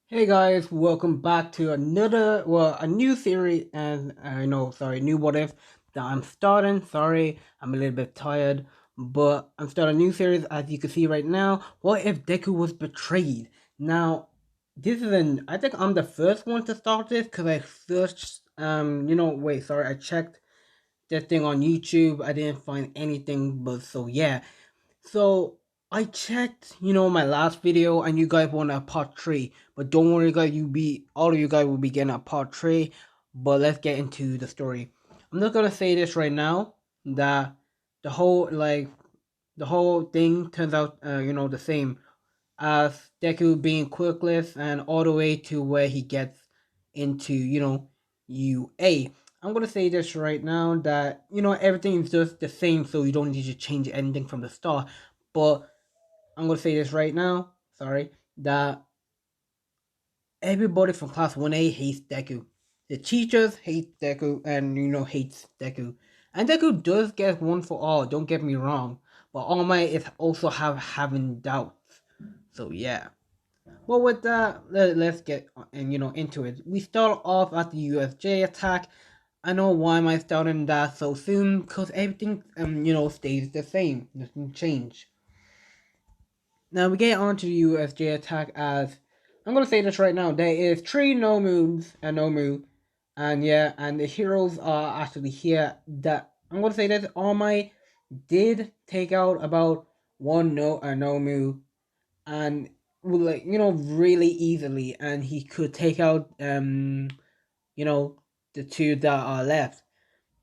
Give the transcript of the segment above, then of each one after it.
Hey guys, welcome back to a new series, and new what if that I'm starting. Sorry, I'm a little bit tired, but I'm starting a new series. As you can see right now, what if Deku was betrayed? Now, I think I'm the first one to start this because I searched, I checked this thing on YouTube. I didn't find anything, but so yeah. So I checked, my last video, and you guys want a part three. But don't worry, guys. All of you guys will be getting a part three. But let's get into the story. I'm not gonna say this right now that the whole like the whole thing turns out, the same as Deku being quirkless and all the way to where he gets into, UA. I'm gonna say this right now that everything is just the same, so you don't need to change anything from the start. But I'm gonna say this right now, sorry, that everybody from class 1A hates Deku. The teachers hate Deku and hates Deku. And Deku does get one for all, don't get me wrong. But All Might is also having doubts. So yeah. Well, with that, let's get into it. We start off at the USJ attack. I know why am I starting that so soon? Cause everything stays the same. Nothing change. Now we get on to the USJ attack as I'm gonna say this right now. There is three no moves and no move, and yeah, and the heroes are actually here. That I'm gonna say that All Might did take out about one no move and really easily, and he could take out you know the two that are left.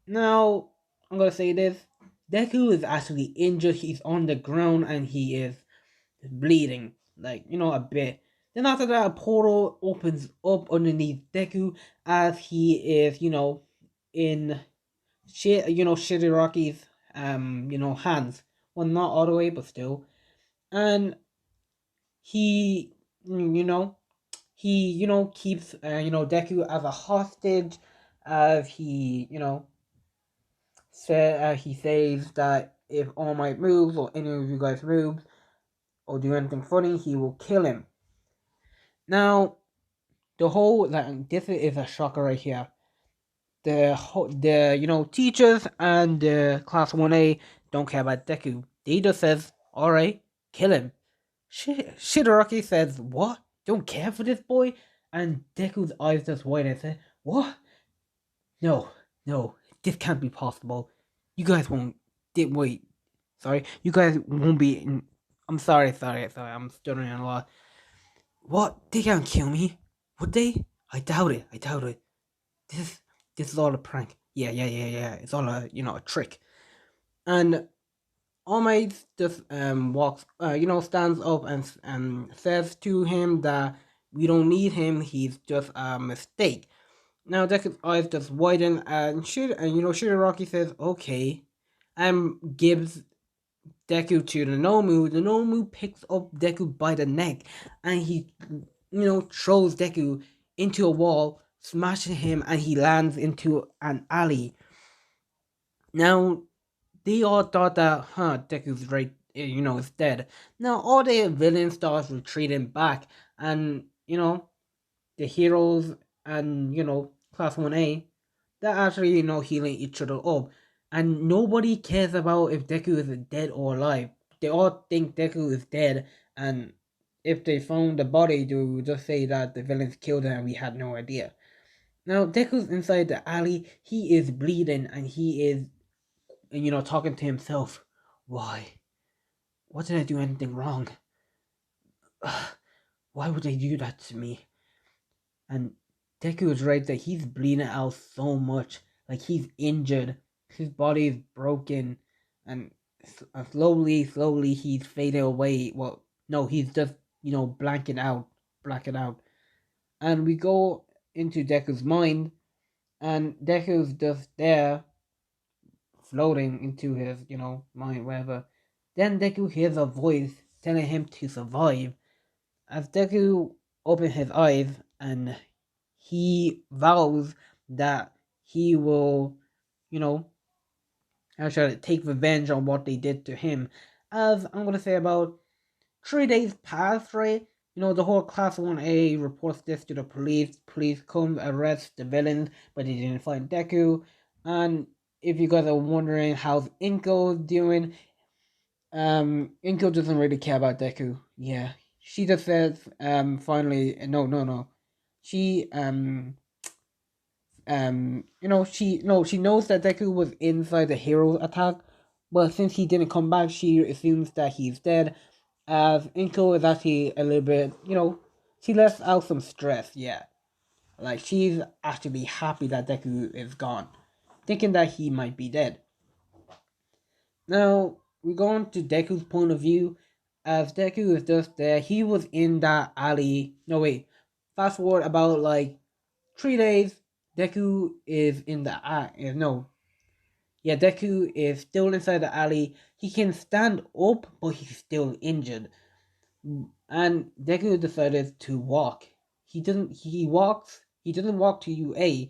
Now I'm gonna say this: Deku is actually injured. He's on the ground and he is bleeding, like a bit. Then after that, a portal opens up underneath Deku as he is in Shidaraki's hands. Well, not all the way, but still. And he you know he keeps Deku as a hostage, as he says that if All Might moves or any of you guys moves or do anything funny, he will kill him. Now, the whole like this is a shocker right here. The teachers and the class 1A don't care about Deku. They just says, all right, kill him. Shigaraki says, what? Don't care for this boy? And Deku's eyes just widen and say, what? No, no, this can't be possible. You guys won't. Wait, sorry. You guys won't be. I'm sorry. I'm stuttering a lot. What? They can't kill me? Would they? I doubt it. This, this is all a prank. Yeah. It's all a trick. And All Might just walks, stands up and says to him that we don't need him. He's just a mistake. Now Deku's eyes just widen and Shigaraki says okay, and gives Deku to the Nomu. The Nomu picks up Deku by the neck and he throws Deku into a wall, smashing him, and he lands into an alley. Now they all thought that Deku's right, is dead. Now all the villains start retreating back, and the heroes and class 1A, they're actually healing each other up, and nobody cares about if Deku is dead or alive. They all think Deku is dead, and if they found the body, they would just say that the villains killed him and we had no idea. Now Deku's inside the alley. He is bleeding and he is talking to himself. Why? What did I do anything wrong? Why would they do that to me? And Deku is right that he's bleeding out so much. Like he's injured. His body is broken. And slowly he's fading away. Well, no, he's just, blacking out. And we go into Deku's mind. And Deku's just there, floating into his, mind, wherever. Then Deku hears a voice telling him to survive. As Deku opens his eyes and he vows that he will, you know, how should I take revenge on what they did to him. As I'm gonna say about 3 days pass, right? The whole Class 1A reports this to the police. Police come arrest the villains, but they didn't find Deku. And if you guys are wondering how's Inko doing, Inko doesn't really care about Deku. Yeah, she just says, finally, no, no, no. She, she no, she knows that Deku was inside the hero attack, but since he didn't come back, she assumes that he's dead. As Inko is actually a little bit, she lets out some stress. Yeah, like she's actually happy that Deku is gone, thinking that he might be dead. Now we go on to Deku's point of view. As Deku is just there, he was in that alley. No wait, fast forward about like 3 days. Deku is in the no, yeah, Deku is still inside the alley. He can stand up, but he's still injured. And Deku decided to walk. He doesn't walk to UA.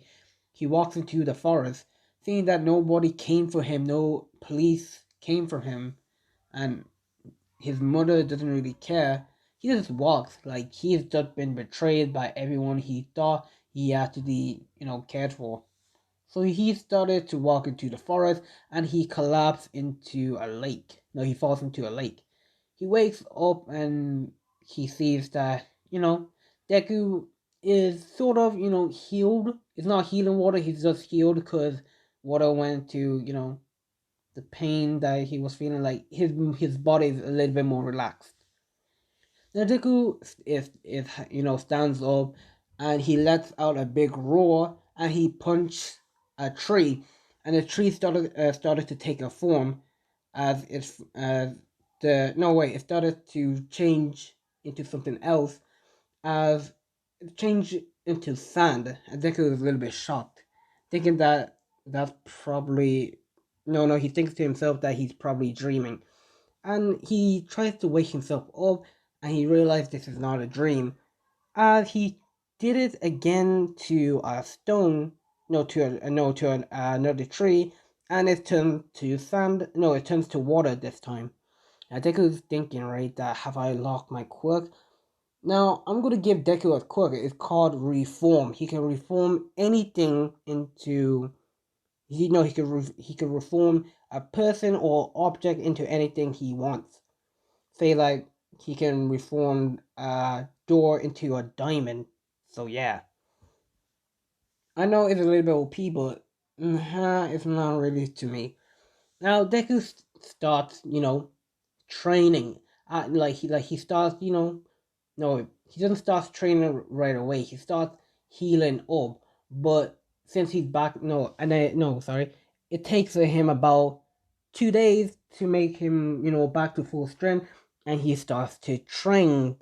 He walks into the forest, seeing that nobody came for him, no police came for him, and his mother doesn't really care. He just walks like he's just been betrayed by everyone he thought he had to be, cared for. So he started to walk into the forest and he collapsed into a lake. No, he falls into a lake. He wakes up and he sees that, Deku is sort of, healed. It's not healing water, he's just healed because water went to, the pain that he was feeling. Like his body is a little bit more relaxed. Deku is stands up and he lets out a big roar and he punched a tree and the tree started to take a form as it's the no way it started to change into something else as it changed into sand. And Deku is a little bit shocked, thinking that that's probably no, he thinks to himself that he's probably dreaming and he tries to wake himself up and he realized this is not a dream as he did it again to a stone, no to a, no to another tree, and it turned to sand, no it turns to water this time. Now Deku's thinking, right, that have I locked my quirk? Now I'm gonna give Deku a quirk. It's called reform. He can reform anything into he can reform a person or object into anything he wants. Say like he can reform a door into a diamond. So yeah, I know it's a little bit OP, but it's not really to me. Now Deku starts, training. He starts, no, he doesn't start training right away. He starts healing up, but since he's back, no, and I no, sorry, it takes him about 2 days to make him, back to full strength, and he starts to train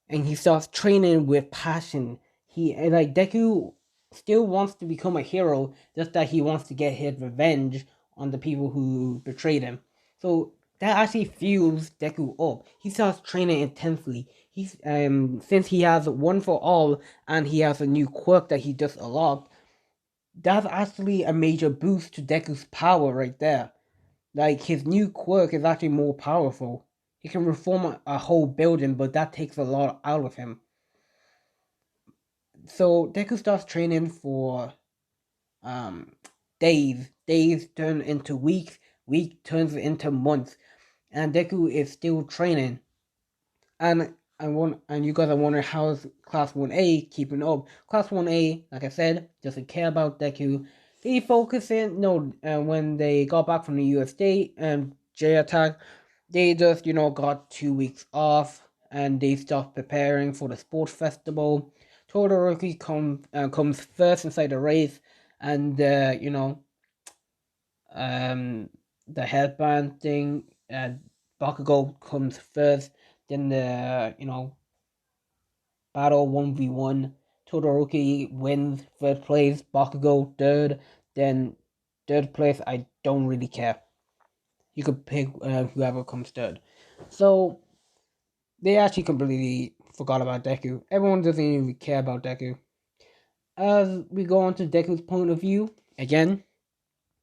and he starts training with passion. Like Deku still wants to become a hero, just that he wants to get his revenge on the people who betrayed him. So that actually fuels Deku up. He starts training intensely. He's since he has one for all and he has a new quirk that he just unlocked. That's actually a major boost to Deku's power right there. Like his new quirk is actually more powerful. He can reform a whole building, but that takes a lot out of him. So Deku starts training for um days. Days turn into weeks. Week turns into months. And Deku is still training. And you guys are wondering how's Class 1A keeping up. Class 1A, like I said, doesn't care about Deku. They focus in no when they got back from the USA and J attack, they just, got 2 weeks off and they start preparing for the sports festival. Todoroki comes first inside the race, and um, the headband thing. Bakugo comes first. Then the battle 1v1. Todoroki wins first place. Bakugo third. Then third place. I don't really care. You could pick whoever comes third. So they actually completely forgot about Deku. Everyone doesn't even care about Deku. As we go on to Deku's point of view, again,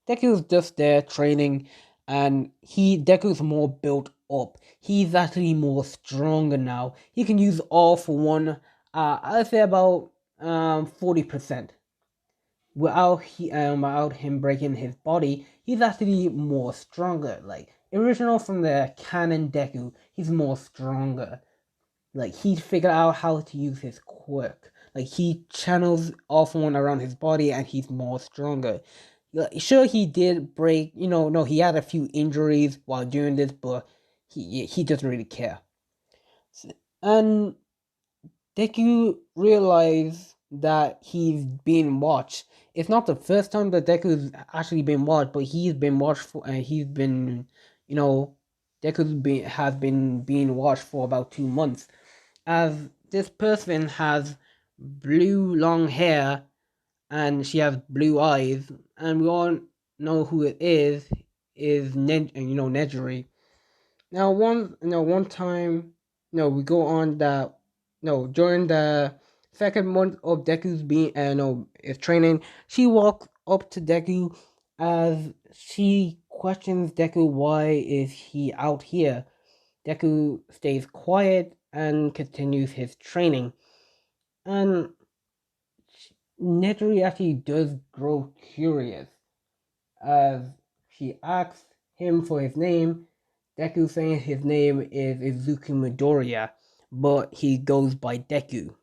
Deku's just there training, and Deku's more built up. He's actually more stronger now. He can use all for one. I'd say about 40%. Without him breaking his body, he's actually more stronger. Like original from the canon Deku, he's more stronger. Like he figured out how to use his quirk. Like he channels off one around his body, and he's more stronger. Like, sure, he did break. No, he had a few injuries while doing this, but he doesn't really care. And Deku realized that he's being watched. It's not the first time that Deku's actually been watched, but he's been watched for. He's been, you know, has been being watched for about 2 months, as this person has blue long hair and she has blue eyes, and we all know who it is Nejiri. Now one time, no, we go on that, no, during the second month of Deku's being no is training, she walks up to Deku as she questions Deku, why is he out here. Deku stays quiet and continues his training. And Neturi actually does grow curious as she asks him for his name. Deku saying his name is Izuku Midoriya, but he goes by Deku.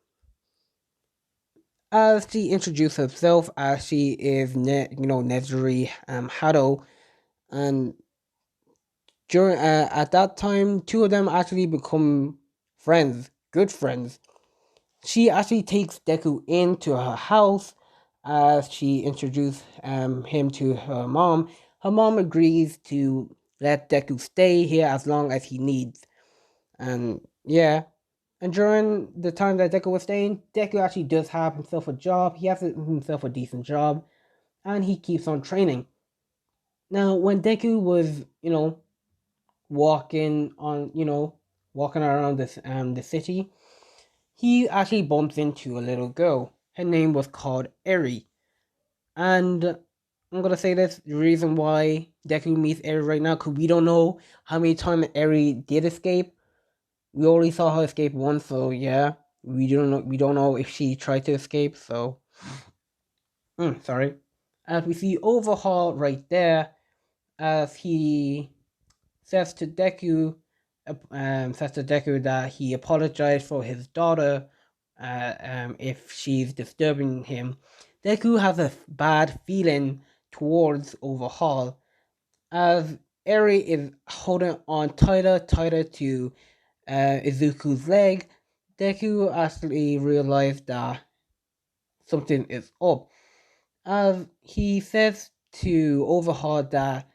As she introduces herself as she is Neturi Hado, and during at that time, two of them actually become friends, good friends. She actually takes Deku into her house as she introduced him to her mom. Her mom agrees to let Deku stay here as long as he needs. And yeah, and during the time that Deku was staying, Deku actually does have himself a job. He has himself a decent job, and he keeps on training. Now, when Deku was, walking on, walking around the city, he actually bumps into a little girl. Her name was called Eri. And I'm gonna say this, the reason why Deku meets Eri right now, because we don't know how many times Eri did escape. We only saw her escape once, so yeah. We don't know if she tried to escape, so sorry. As we see Overhaul right there, as he says to Deku that he apologized for his daughter, if she's disturbing him. Deku has a bad feeling towards Overhaul, as Eri is holding on tighter to Izuku's leg. Deku actually realized that something is up, as he says to Overhaul that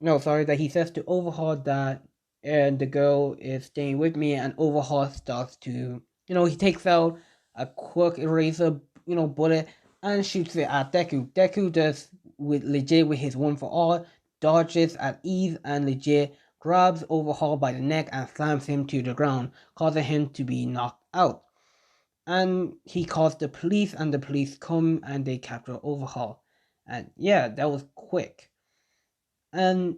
no, sorry, that he says to Overhaul that and the girl is staying with me, and Overhaul starts to, he takes out a quick eraser, bullet, and shoots it at Deku. Deku does with his one for all, dodges at ease, and legit grabs Overhaul by the neck and slams him to the ground, causing him to be knocked out. And he calls the police, and the police come and they capture Overhaul. And yeah, that was quick. And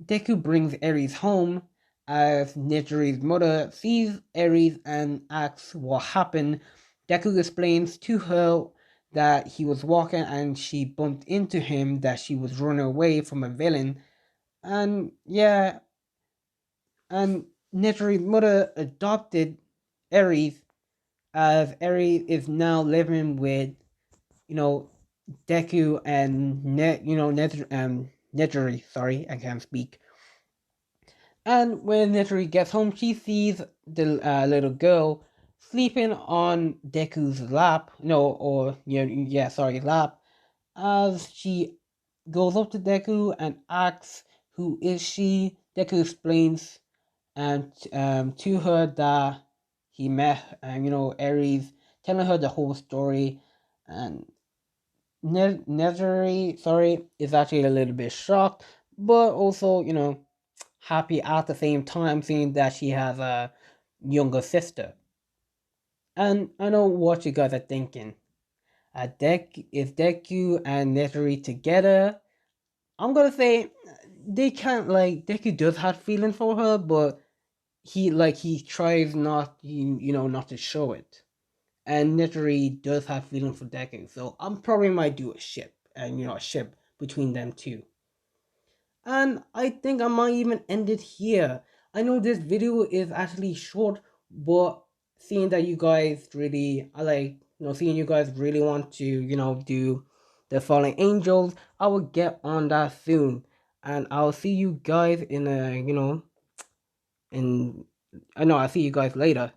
Deku brings Ares home as Nejiri's mother sees Ares and asks what happened. Deku explains to her that he was walking and she bumped into him, that she was running away from a villain. And yeah, and Nejiri's mother adopted Ares, as Ares is now living with, you know, Deku and Nejiri. Sorry, I can't speak. And when Neturi gets home, she sees the little girl sleeping on Deku's lap. No, or yeah, sorry, lap. As she goes up to Deku and asks, "Who is she?" Deku explains to her that he met, Ares, telling her the whole story. And Neturi, sorry, is actually a little bit shocked, but also, happy at the same time, seeing that she has a younger sister. And I know what you guys are thinking. Is Deku and Neturi together? I'm gonna say they can't like Deku does have feelings for her, but he tries not not to show it. And Netari does have feelings for Deku, so I'm probably might do a ship and a ship between them two. And I think I might even end it here. I know this video is actually short, but seeing that you guys really, I like, seeing you guys really want to, do the Fallen Angels, I will get on that soon. And I'll see you guys in a, in, I know I'll see you guys later.